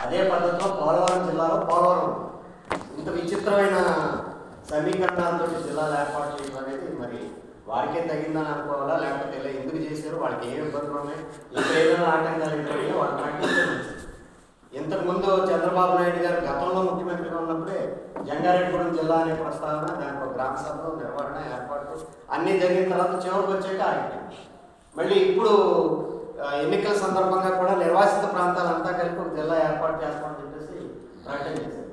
అదే పద్ధతిలో పోలవరం జిల్లాలో పోలవరం ఇంత విచిత్రమైన సమీకరణాలతో జిల్లాలు ఏర్పాటు చేయడం అనేది మరి వారికే తగిందని అనుకోవాలా, లేకపోతే ఇలా ఎందుకు చేశారు, వాళ్ళకి ఏ ఇబ్బందులు ఉన్నాయి, ఇక్కడ ఏదైనా ఆటంకాలు ఏంటంటే వాళ్ళు ప్రకటించారు. ఇంతకుముందు చంద్రబాబు నాయుడు గారు గతంలో ముఖ్యమంత్రిగా ఉన్నప్పుడే జంగారెడ్డిగూడెం జిల్లా అనే ప్రస్తావన, దానికి ఒక గ్రామ సభలో నిర్వహణ ఏర్పాటు అన్నీ జరిగిన తర్వాత చివరికి వచ్చాక ఆగిపోయింది. మళ్ళీ ఇప్పుడు ఎన్నికల సందర్భంగా కూడా నిర్వాసిత ప్రాంతాలంతా కలిపి ఒక జిల్లా ఏర్పాటు చేస్తామని చెప్పేసి ప్రకటన చేశారు.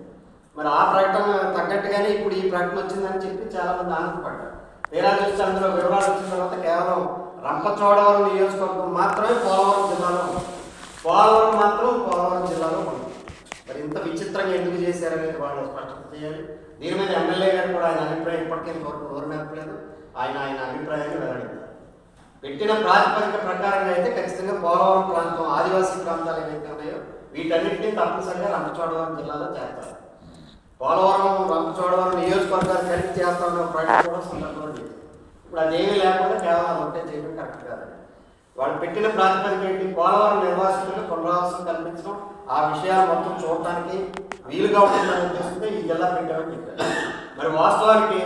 మరి ఆ ప్రకటన తగ్గట్టుగానే ఇప్పుడు ఈ ప్రకటన వచ్చిందని చెప్పి చాలామంది ఆనందపడ్డారు. తీరా చూస్తే అందులో వివరాలు వచ్చిన తర్వాత కేవలం రంపచోడవరం నియోజకవర్గం మాత్రమే పోలవరం జిల్లాలో ఉంది. పోలవరం మాత్రం పోలవరం జిల్లాలో ఉంది. మరి ఇంత విచిత్రంగా ఎందుకు చేశారనేది వాళ్ళు స్పష్టత చేయాలి. దీని మీద ఎమ్మెల్యే గారు కూడా ఆయన అభిప్రాయం ఇప్పటికే నోరు మెప్పలేదు. ఆయన అభిప్రాయాన్ని వెల్లడించారు. పెట్టిన ప్రాతిపదిక ప్రకారంగా అయితే ఖచ్చితంగా పోలవరం ప్రాంతం, ఆదివాసీ ప్రాంతాలు ఏవైతే ఉన్నాయో వీటన్నింటినీ తప్పనిసరిగా రంపచోడవరం జిల్లాలో చేస్తారు. పోలవరం రంపచోడవరం నియోజకవర్గాలు కలిపి చేస్తామన్న ప్రకటన కూడా సందర్భంలో చేశారు. ఇప్పుడు అదేమీ లేకుండా కేవలం ఒకటే చేయడం కరెక్ట్ కాదు. వాళ్ళు పెట్టిన ప్రాతిపదిక ఏంటి? పోలవరం నిర్వాసితులకు పునరావాసం కల్పించడం, ఆ విషయాలు మొత్తం చూడటానికి వీలుగా ఉంటుందని ఉద్దేశంతో ఈ జిల్లా పెట్టామని చెప్పారు. మరి వాస్తవానికి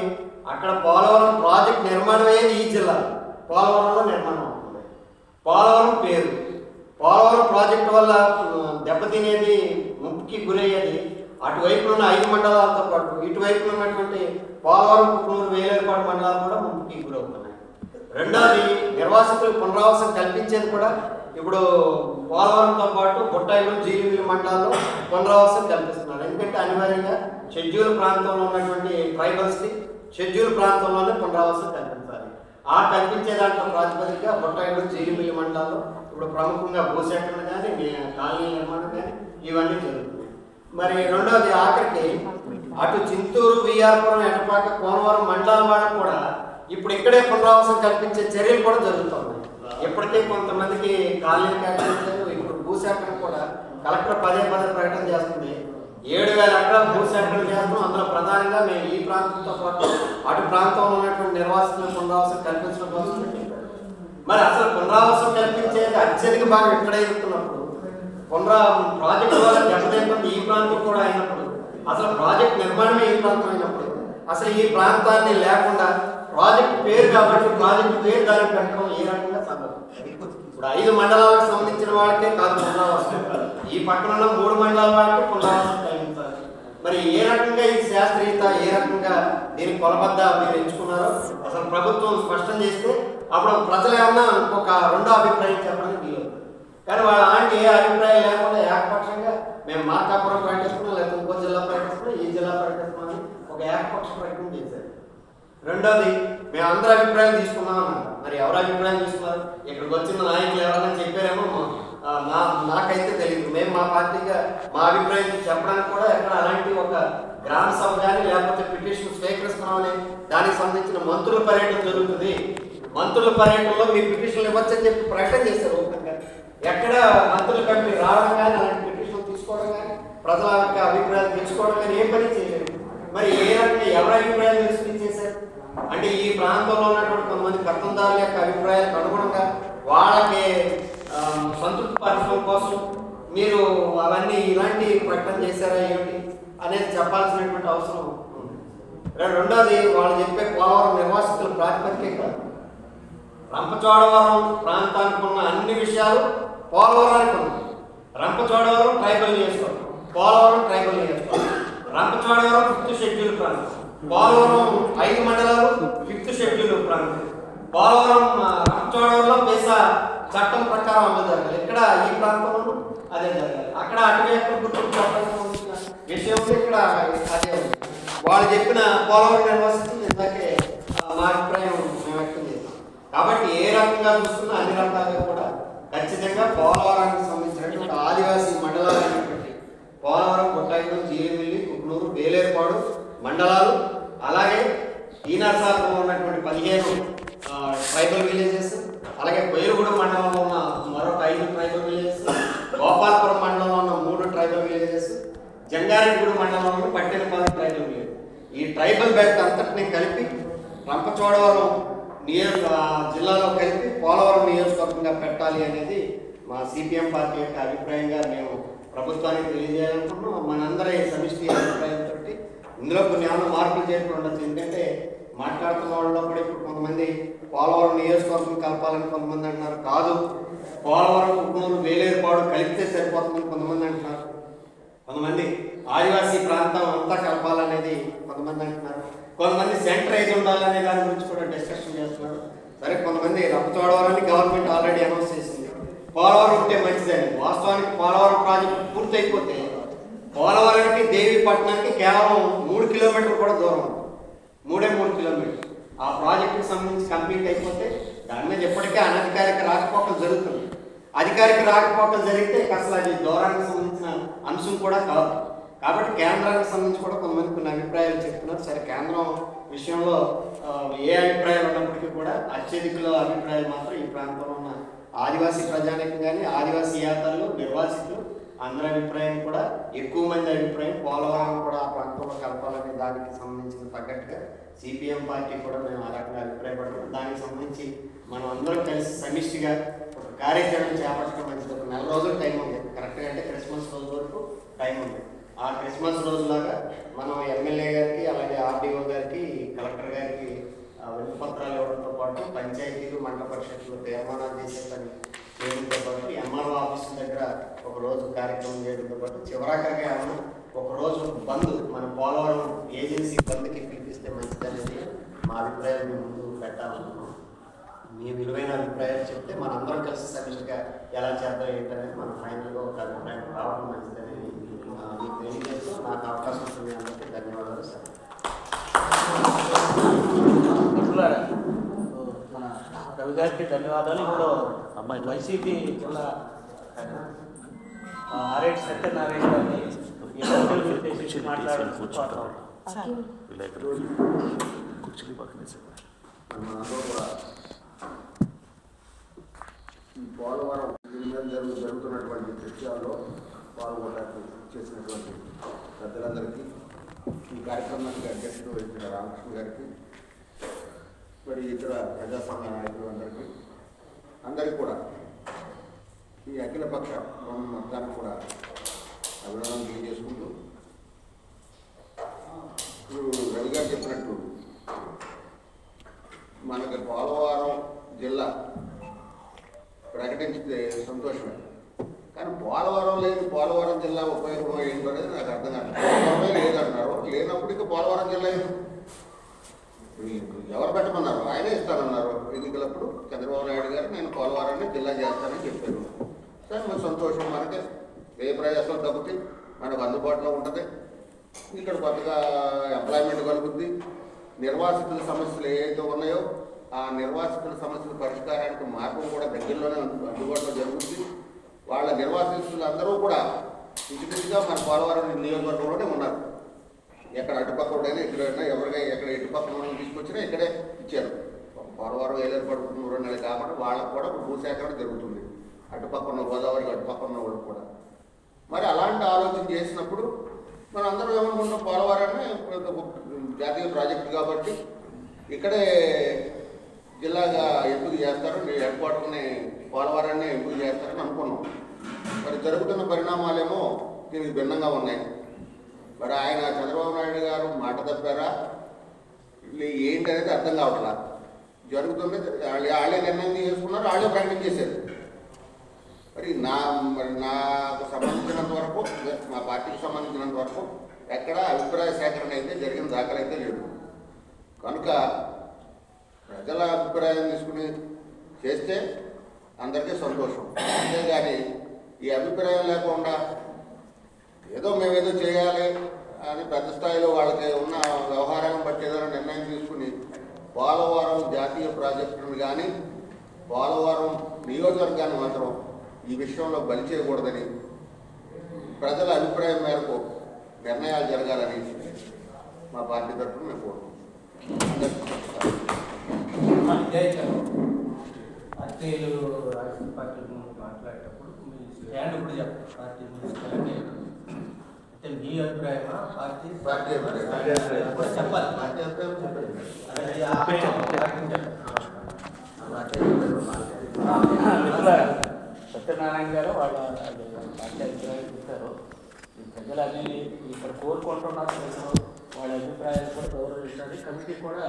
అక్కడ పోలవరం ప్రాజెక్ట్ నిర్మాణం అయ్యేది ఈ జిల్లా, పోలవరంలో నిర్మాణం అవుతుంది. పోలవరం పేరు, పోలవరం ప్రాజెక్టు వల్ల దెబ్బతినేది, ముప్పుకి గురయ్యేది అటువైపులో ఉన్న 5 మండలాలతో పాటు ఇటువైపు ఉన్నటువంటి పోలవరం, కుట్నూరు, వేలేరుపాడు మండలాలు కూడా ముప్పుకి గురవుతున్నాయి. రెండోది నిర్వాసితులకు పునరావాసం కల్పించేది కూడా ఇప్పుడు పోలవరంతో పాటు బుట్టాయిలు, జీలిమిల్లి మండలాల్లో పునరావాసం కల్పిస్తున్నారు. ఎందుకంటే అనివార్యంగా షెడ్యూల్ ప్రాంతంలో ఉన్నటువంటి ట్రైబల్స్కి షెడ్యూల్ ప్రాంతంలోనే పునరావాసం కల్పించాలి. ఆ కల్పించే దాంట్లో ప్రాతిపదికగా బుట్టాయిలు, జీలిమిల్లి మండలాల్లో ఇప్పుడు ప్రముఖంగా భూసేకరణ కానీ, కాలనీ నిర్మాణం కానీ ఇవన్నీ జరుగుతున్నాయి. మరి రెండోది ఆఖరికి అటు చింతూరు, విఆర్పురం, ఎటపాక, కోనవరం మండలాల వాళ్ళకు కూడా ఇప్పుడు ఇక్కడే పునరావాసం కల్పించే చర్యలు కూడా జరుగుతున్నాయి. ఇప్పటికే కొంతమందికి కాలనీ కేటాయించారు. ఇప్పుడు భూసేకరణ కూడా కలెక్టర్ పదే ప్రకటన చేస్తుంది. 7,000 ఎకరాల భూసేకరణ చేస్తున్నాం. అందులో ప్రధానంగా మేము ఈ ప్రాంతంతో పాటు అటు ప్రాంతంలో ఉన్నటువంటి నిర్వాసితులకు పునరావాసం కల్పించడం కోసం. మరి అసలు పునరావాసం కల్పించేది అత్యధిక భాగం ఇక్కడే ఇస్తున్నప్పుడు, ప్రాజెక్టు వల్ల దెబ్బతింటుంది ఈ ప్రాంతం కూడా అయినప్పుడు, అసలు ప్రాజెక్ట్ నిర్మాణమే ఈ ప్రాంతం అయినప్పుడు, అసలు ఈ ప్రాంతాన్ని లేకుండా ప్రాజెక్ట్ పేరు కాబట్టి ప్రాజెక్ట్ పేరు దానికి పెట్టడం ఏ రకంగా సంభవం? ఇప్పుడు 5 మండలాలకు సంబంధించిన వాళ్ళకే కాదు పునరావాసం, ఈ పక్కన ఉన్న 3 మండలాల వాళ్ళకి పునరావాసం కలిగించాలి. మరి ఏ రకంగా ఈ శాస్త్రీయత, ఏ రకంగా దీని కొలబద్ద మీరు ఎంచుకున్నారో అసలు ప్రభుత్వం స్పష్టం చేస్తే అప్పుడు ప్రజలు ఏమన్నా ఇంకొక రెండో అభిప్రాయం చెప్పడానికి వీలు. కానీ వాళ్ళ అలాంటి ఏ అభిప్రాయం లేకుండా ఏకపక్షంగా మేము మార్కాపురం ప్రకటిస్తున్నాం, లేకపోతే ఇంకో జిల్లా ప్రకటిస్తున్నాం, ఈ జిల్లా ప్రకటిస్తున్నాం అని ఒక ఏకపక్ష ప్రకటన చేశారు. రెండోది మేము అందరి అభిప్రాయం తీసుకున్నాం అన్నారు. మరి ఎవరి అభిప్రాయం తీసుకున్నారు? ఇక్కడికి వచ్చిన నాయకులు ఎవరైనా చెప్పారేమో నాకైతే తెలియదు. మేము మా పార్టీగా మా అభిప్రాయం చెప్పడానికి కూడా ఎక్కడ అలాంటి ఒక గ్రామ సభ కానీ లేకపోతే పిటిషన్ స్వీకరిస్తున్నామని దానికి సంబంధించిన మంత్రుల పర్యటన జరుగుతుంది. మంత్రుల పర్యటనలో మీ పిటిషన్లు ఇవ్వచ్చని చెప్పి ప్రకటన చేశారు ఓపెన్గా. ఎక్కడ మంత్రుల కమిటీ రావడం కానీ, అలాంటి పిటిషన్లు తీసుకోవడం కానీ, ప్రజల యొక్క అభిప్రాయాలు తెలుసుకోవడం కానీ ఏ పని చేయలేదు. మరి ఏ రకంగా ఎవరి అభిప్రాయాలు తెలుసుకుని చేశారు అంటే ఈ ప్రాంతంలో ఉన్నటువంటి కొంతమంది పెత్తందారుల యొక్క అభిప్రాయాలకు అనుగుణంగా వాళ్ళకి సంతృప్తి పరచడం కోసం మీరు అవన్నీ ఇలాంటి ప్రకటన చేశారా ఏమిటి అనేది చెప్పాల్సినటువంటి అవసరం ఉంది. రెండోది వాళ్ళు చెప్పే పోలవరం నిర్వాసితుల ప్రాతిపదికే కాదు, రంపచోడవరం ప్రాంతానికి ఉన్న అన్ని విషయాలు పోలవరానికి ఉన్నాయి. రంపచోడవరం ట్రైబల్ నియోజకవర్గం, పోలవరం ట్రైబల్ నియోజకవర్గం, రంపచోడవరం 5th షెడ్యూల్ ప్రాంతం, పోలవరం 5 మండలాలు 5th షెడ్యూల్ ప్రాంతం, పోలవరం రంపచోడవరంలో పేసా చట్టం ప్రకారం అమలు జరగాలి. ఇక్కడ ఈ ప్రాంతంలో అదే జరగాలి. అక్కడ అటువైపు గుర్తింపు చట్టం విషయం ఇక్కడ అదే ఉంది. వాళ్ళు చెప్పిన పోలవరం నిర్వాసితులు ఇందాకే మా అభిప్రాయం మేము వ్యక్తం చేస్తాం. కాబట్టి ఏ రకంగా చూస్తున్నా అన్ని రకాలుగా కూడా ఖచ్చితంగా పోలవరానికి సంబంధించినటువంటి ఆదివాసీ మండలాలు అనేటువంటి పోలవరం, బుట్టాయిలు, జీలిమిల్లి, కుట్నూరు, వేలేరుపాడు మండలాలు, అలాగే ఈనర్సాపురంలో ఉన్నటువంటి 15 ట్రైబల్ విలేజెస్, అలాగే బైరుగూడెం మండలంలో ఉన్న మరొక 5 ట్రైబల్ విలేజెస్, గోపాలపురం మండలంలో ఉన్న 3 ట్రైబల్ విలేజెస్, జంగారెడ్డిగూడెం మండలంలో ఉన్న 12 ట్రైబల్ విలేజెస్. ఈ ట్రైబల్ బెల్ట్ అంతటినీ కలిపి రంపచోడవరం జిల్లాలో కలిపి పోలవరం నియోజకవర్గంగా పెట్టాలి అనేది మా సిపిఎం పార్టీ యొక్క అభిప్రాయంగా మేము ప్రభుత్వానికి తెలియజేయాలనుకున్నాం. మనందరి సమిష్టి అభిప్రాయంతో ఇందులో కొన్ని ఏమైనా మార్పులు చేయకుండా ఉండొచ్చు. ఎందుకంటే మాట్లాడుతున్న వాళ్ళలో కూడా ఇప్పుడు కొంతమంది పోలవరం నియోజకవర్గం కలపాలని కొంతమంది అంటున్నారు. కాదు, పోలవరం, కుటుంబం, వేలేరుపాడు కలిపితే సరిపోతుందని కొంతమంది అంటున్నారు. కొంతమంది ఆదివాసీ ప్రాంతం అంతా కలపాలనేది కొంతమంది అంటున్నారు. కొంతమంది సెంట్రైజ్ ఉండాలనే దాని గురించి కూడా డిస్కషన్ చేస్తున్నారు. సరే, కొంతమంది రంపచోడవరాన్ని గవర్నమెంట్ ఆల్రెడీ అనౌన్స్ చేసింది, పోలవరం ఉంటే మంచిదని. వాస్తవానికి పోలవరం ప్రాజెక్టు పూర్తయిపోతే పోలవరానికి దేవీపట్నానికి కేవలం 3 కిలోమీటర్లు కూడా దూరం, 3 కిలోమీటర్లు. ఆ ప్రాజెక్టుకి సంబంధించి కంప్లీట్ అయిపోతే దాని మీద ఎప్పటికే అనధికారిక రాకపోకలు జరుగుతుంది. అధికారిక రాకపోకలు జరిగితే అసలు అది దూరానికి సంబంధించిన అంశం కూడా కాదు. కాబట్టి కేంద్రానికి సంబంధించి కూడా కొంతమంది కొన్ని అభిప్రాయాలు చెప్తున్నారు. సరే, కేంద్రం విషయంలో ఏ అభిప్రాయాలు ఉన్నప్పటికీ కూడా అత్యధికుల అభిప్రాయాలు మాత్రం ఈ ప్రాంతంలో ఉన్న ఆదివాసీ ప్రజానికం కానీ ఆదివాసీ యాత్రలు, నిర్వాసితులు అందరి అభిప్రాయం కూడా, ఎక్కువ మంది అభిప్రాయం పోలవరం కూడా ఆ ప్రాంతంలో కలపాలనే దానికి సంబంధించిన తగ్గట్టుగా సిపిఎం పార్టీ కూడా మేము ఆ రకంగా అభిప్రాయపడతాం. దానికి సంబంధించి మనం అందరం కలిసి సమిష్టిగా ఒక కార్యాచరణ చేపట్టడం మంచిది. ఒక 4 రోజులు టైం ఉంది, కరెక్ట్గా అంటే క్రిస్మస్ రోజు వరకు టైం ఉంది. ఆ క్రిస్మస్ రోజులాగా మనం ఎమ్మెల్యే గారికి, అలాగే ఆర్డీఓ గారికి, కలెక్టర్ గారికి వినతిపత్రాలు ఇవ్వడంతో పాటు పంచాయతీలు, మండల పరిషత్తులు తీర్మానాలు చేసే పని చేయడంతో పాటు ఎంఆర్ఓ ఆఫీసుల దగ్గర ఒక రోజు కార్యక్రమం చేయడంతో పాటు చివరాఖరిగా ఒక రోజు బంద్, మన పోలవరం ఏజెన్సీ బంద్కి పిలిపిస్తే మంచిదనేది మా అభిప్రాయాలు మీ ముందు పెట్టాలనుకున్నాం. మీ విలువైన అభిప్రాయాలు చెప్తే మనందరం కలిసి సమిష్టిగా ఎలా చేద్దాం ఏంటనేది మనం ఫైనల్గా ఒక అభిప్రాయం రావడం మంచిదని మీకు తెలియజేస్తూ నాకు అవకాశం ఉంటుంది. అందరికీ ధన్యవాదాలు సార్. మన రవి గారికి ధన్యవాదాలు. ఇప్పుడు వైసీపీ జిల్లా ఆర్ఎడ్ సత్యనారాయణ గారిని మాట్లాడారు. పోలవరం జరుగుతున్నటువంటి చర్చల్లో పాల్గొనడానికి చేసినటువంటి పెద్దలందరికీ, ఈ కార్యక్రమానికి అధ్యక్షుడు వహించిన రామకృష్ణ గారికి, మరి ఇతర ప్రజాసంఘ నాయకులందరికీ, అందరికీ కూడా ఈ అఖిలపక్ష మొత్తాన్ని కూడా అభినందనలు తెలియజేసుకుంటూ, ఇప్పుడు రవి గారు చెప్పినట్టు మనకి పోలవరం జిల్లా ప్రకటించితే సంతోషమే, కానీ పోలవరం లేని పోలవరం జిల్లా ఉపయోగం ఏంటో అనేది నాకు అర్థం కాదు. పోలవరమే లేదంటున్నారు, లేనప్పుడు ఇక పోలవరం జిల్లా ఎవరు పెట్టమన్నారు? ఆయనే ఇస్తానన్నారు ఎన్నికలప్పుడు. చంద్రబాబు నాయుడు గారు నేను పోలవరాన్ని జిల్లా చేస్తానని చెప్పారు. సరే, మరి సంతోషం. మనకి ఏ ప్రయాసాలు తగ్గుతాయి, మనకు అందుబాటులో ఉంటుంది. ఇక్కడ కొత్తగా ఎంప్లాయ్మెంట్ కలుగుద్ది. నిర్వాసితుల సమస్యలు ఏవైతే ఉన్నాయో ఆ నిర్వాసితుల సమస్యల పరిష్కారానికి మార్గం కూడా దగ్గరలోనే అందుబాటులో జరుగుతుంది. వాళ్ళ నిర్వాసితులు అందరూ కూడా ఇంచుమించుగా మన పోలవరం నియోజకవర్గంలోనే ఉన్నారు. ఎక్కడ అటుపక్కడైనా ఇక్కడైనా ఎవరికైనా ఎక్కడ ఇటుపక్కన తీసుకొచ్చినా ఇక్కడే ఇచ్చారు. పోలవరం ఏలేరు పడుతుంది 2 నెలలు కాబట్టి వాళ్ళకు కూడా భూసేకరణ జరుగుతుంది. అటుపక్కన గోదావరికి అటుపక్కన వాళ్ళకి కూడా. మరి అలాంటి ఆలోచన చేసినప్పుడు మనం అందరం ఏమనుకుంటున్నాం, పోలవరాన్ని జాతీయ ప్రాజెక్టు కాబట్టి ఇక్కడే జిల్లాగా ఎంపిక చేస్తారు, హెడ్ క్వార్టర్ని పోలవరాన్ని ఎంపిక చేస్తారని అనుకున్నాం. మరి జరుగుతున్న పరిణామాలేమో దీనికి భిన్నంగా ఉన్నాయి. మరి ఆయన చంద్రబాబు నాయుడు గారు మాట తప్పారా ఏంటి అనేది అర్థం కావట్లా. జరుగుతుంది, వాళ్ళే నిర్ణయం తీసుకున్నారు, వాళ్ళే ప్రకటించేశారు. మరి నాకు సంబంధించినంత వరకు, మా పార్టీకి సంబంధించినంత వరకు ఎక్కడ అభిప్రాయ సేకరణ అయితే జరిగిన దాఖలైతే లేదు. కనుక ప్రజల అభిప్రాయం తీసుకుని చేస్తే అందరికీ సంతోషం. అంతేగాని ఈ అభిప్రాయం లేకుండా ఏదో మేమేదో చేయాలి అని పెద్ద స్థాయిలో వాళ్ళకి ఉన్న వ్యవహారాన్ని బట్టి ఏదైనా నిర్ణయం తీసుకుని పోలవరం జాతీయ ప్రాజెక్టును కానీ పోలవరం నియోజకవర్గాన్ని మాత్రం ఈ విషయంలో బలి చేయకూడదని, ప్రజల అభిప్రాయం మేరకు నిర్ణయాలు జరగాలని మా పార్టీ తరఫున మేము కోరుకుంటున్నాం. పార్టీలు రాజకీయ పార్టీల గురించి మాట్లాడేటప్పుడు మీ స్టాండ్ ఇప్పుడు చెప్పండి. పార్టీ అంటే మీ అభిప్రాయమా పార్టీ చెప్పాలి. పార్టీ అభిప్రాయం చెప్పండి. సత్యనారాయణ గారు వాళ్ళ పార్టీ అభిప్రాయాలు చెప్పారు. ఈ ప్రజలన్నీ ఇక్కడ కోరుకుంటున్నారు, ప్రజలు వాళ్ళ అభిప్రాయాలు కూడా గౌరవించాలి. కమిటీ కూడా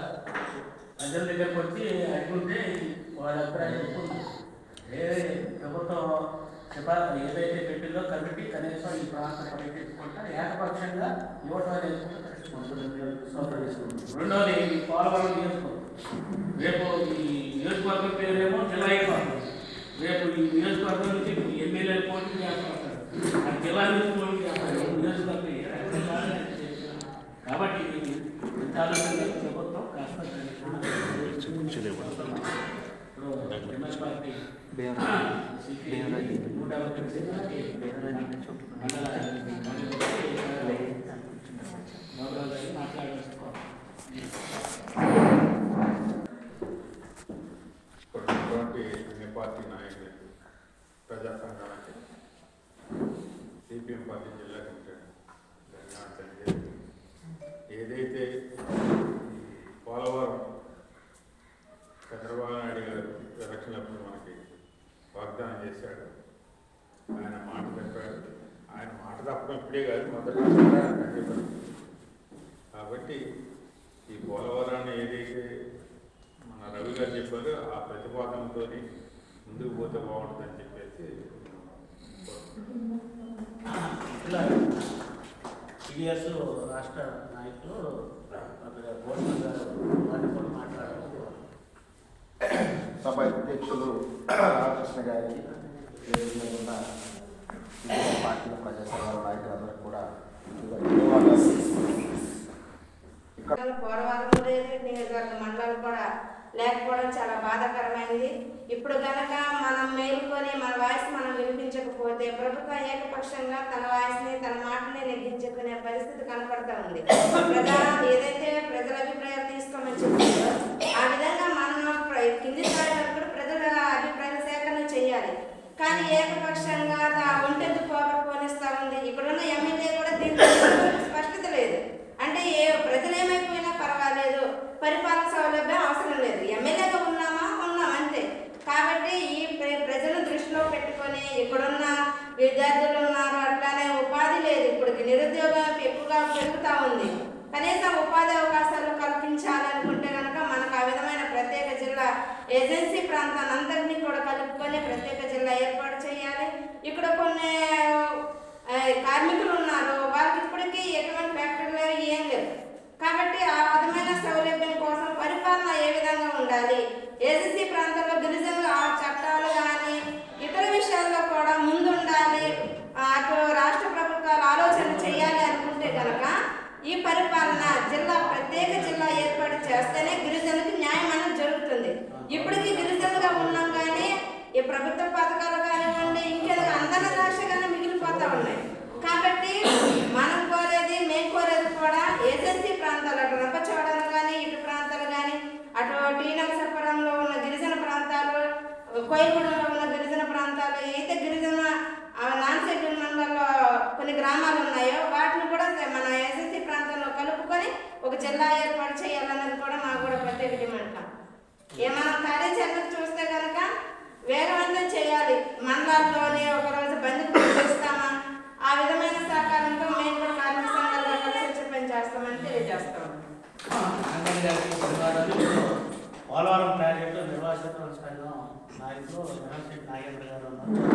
ప్రజల దగ్గరకు వచ్చి అడుగుంటే వాళ్ళ అభిప్రాయం చెప్పుకుంది. ప్రభుత్వం ఏదైతే పెట్టిందో కమిటీ కనీసం ఈ ప్రాంతం పర్యటించుకుంటా ఏకపక్షంగా ఇవ్వటం అనేది రెండోది పోలవరం నియోజకవర్గం. రేపు ఈ నియోజకవర్గం పేరేమో జిల్లా అయిపోతుంది. రేపు ఈ నియోజకవర్గం నుంచి ఎమ్మెల్యేలు పోటీ చేస్తారు, ఆ జిల్లా నుంచి పోటీ చేస్తారు నియోజకవర్గం. కాబట్టి ప్రభుత్వం కాస్త అన్ని పార్టీ నాయకులకి, ప్రజా సంఘాలకి, సిపిఎం పార్టీ జిల్లా కమిటీ ధన్యవాదాలు. ఏదైతే పోలవరం చంద్రబాబు నాయుడు గారు ఎలక్షన్లప్పుడు మనకి వాగ్దానం చేశాడు, ఆయన మాట తప్పాడు. ఆయన మాట తప్పడం ఇప్పుడే కాదు, మొదటి చెప్పారు. కాబట్టి ఈ పోలవరాన్ని ఏదైతే మన రవి గారు చెప్పారో ఆ ప్రతిపాదనతో ముందుకు పోతే బాగుంటుందని చెప్పేసి టీడీఎస్ రాష్ట్ర నాయకులు భోజనం గారు వారిని కూడా మాట్లాడారు. సభ అధ్యక్షులు రామకృష్ణ గారికి, ఉన్న పార్టీల ప్రజా సంఘాల నాయకులందరూ కూడా పోలవరం నియోజకవర్గ మండలాలు కూడా లేకపోవడం చాలా బాధాకరమైనది. ఇప్పుడు కనుక మనం మేలుకొని మన వాయిస్ మనం వినిపించకపోతే ప్రభుత్వం ఏకపక్షంగా తన వాయిస్ని తన మాటని నెగ్గించుకునే పరిస్థితి కనపడతా ఉంది. ఏదైతే ప్రజల అభిప్రాయాలు తీసుకోమని చెప్తారో ఆ విధంగా మనం కింది స్థాయి వరకు ప్రజల అభిప్రాయాల సేకరణ చేయాలి. కానీ ఏకపక్షంగా ఒంటెందుకు పోగొట్టుకొనిస్తా ఉంది. ఇప్పుడున్న ఎమ్మెల్యే కూడా దీనికి స్పష్టత లేదు. అంటే ప్రజలు ఏమైపోయినా పర్వాలేదు, పరిపాలన సౌలభ్యం అవసరం లేదు, ఎమ్మెల్యేగా ఉన్నాం అంతే. కాబట్టి ఈ ప్రజలను దృష్టిలో పెట్టుకొని ఇక్కడున్న విద్యార్థులు ఉన్నారు, అట్లానే ఉపాధి లేదు. ఇప్పుడు నిరుద్యోగం ఎక్కువగా పెరుగుతూ ఉంది. కనీసం ఉపాధి అవకాశాలు కల్పించాలనుకుంటే కనుక మనకు ఆ విధమైన ప్రత్యేక జిల్లా ఏజెన్సీ ప్రాంతాన్ని అందరినీ కూడా కలుపుకొని ప్రత్యేక జిల్లా ఏర్పాటు చేయాలి. ఇక్కడ కొన్ని కార్మికులు ఉన్నారు, వాళ్ళకి ఇప్పటికీ ఎటువంటి ఫ్యాక్టరీలు ఏం లేవు. కాబట్టి ఆ విధమైన సౌలభ్యం కోసం పరిపాలన ఏ విధంగా ఉండాలి, ఏజెన్సీ ప్రాంతంలో గిరిజనుల చట్టాలు కానీ ఇతర విషయాల్లో కూడా ముందుండాలి. అటు రాష్ట్ర ప్రభుత్వాలు ఆలోచన చేయాలి అనుకుంటే కనుక ఈ పరిపాలన జిల్లా ప్రత్యేక జిల్లా ఏర్పాటు చేస్తేనే గిరిజనులకు న్యాయం అనేది జరుగుతుంది. ఇప్పటికీ గిరిజనులుగా ఉన్నాం కానీ ఈ ప్రభుత్వ పథకాలు కానివ్వండి ఇంకేదో అందరి రాష్ట్రంగానే మిగిలిపోతూ ఉన్నాయి. కాబట్టి మనం కోరేది మేము కోరేది కూడా ఏజెన్సీ ప్రాంతాలు, అటు రంపచోడలు కానీ ఇటు ప్రాంతాలు కానీ అటు టీనరసాపురంలో ఉన్న గిరిజన ప్రాంతాలు, కోయిగూడెంలో ఉన్న గిరిజన ప్రాంతాలు, అయితే గిరిజన నాన్ సెటిల్ మండలంలో కొన్ని గ్రామాలు ఉన్నాయో వాటిని కూడా మన ఏజెన్సీ ప్రాంతంలో కలుపుకొని ఒక జిల్లా ఏర్పాటు చేయాలన్నది కూడా మాకు కూడా ప్రత్యేక డిమాండ్. మనం కార్యాచరణ చూస్తే కనుక వేగవంతం చేయాలి. మండలాల్లోనే ఒకరోజు బంధుకు చేస్తామా, ఆ విధమైన సహకారంతో మేము కూడా కార్మిక సంఘాలుగా కలిసి పని చేస్తామని తెలియజేస్తాం. పోలవరం ప్రాజెక్టు నిర్వాసిత సంఘం నాయకులు నాగేంద్ర గారు ఉన్నారు.